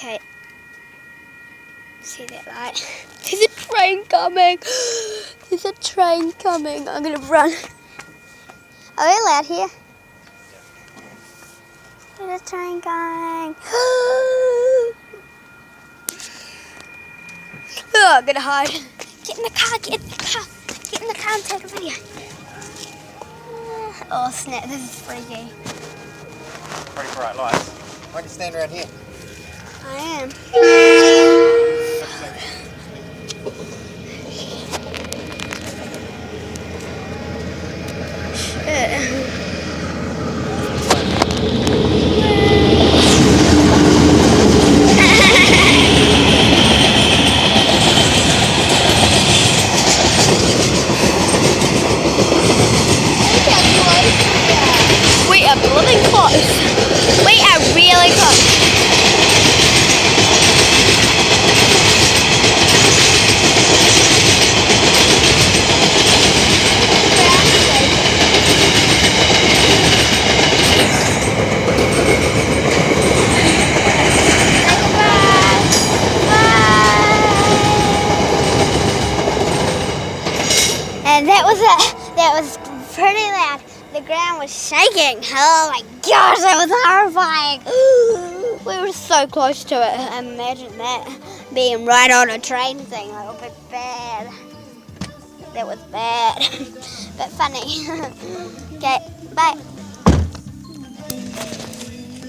Okay. See that light? There's a train coming. There's a train coming. I'm gonna run. Are we allowed here? There's a train coming. Oh, I'm gonna hide. Get in the car, get in the car. Get in the car and take a video. Oh snap, this is freaky. Pretty bright lights. Why don't you stand around here? I am. We are really close. We are really close. And that was it. That was pretty loud. The ground was shaking. Oh my gosh, that was horrifying. We were so close to it. Imagine that being right on a train thing. That would be bad. That was bad, but funny. Okay, bye.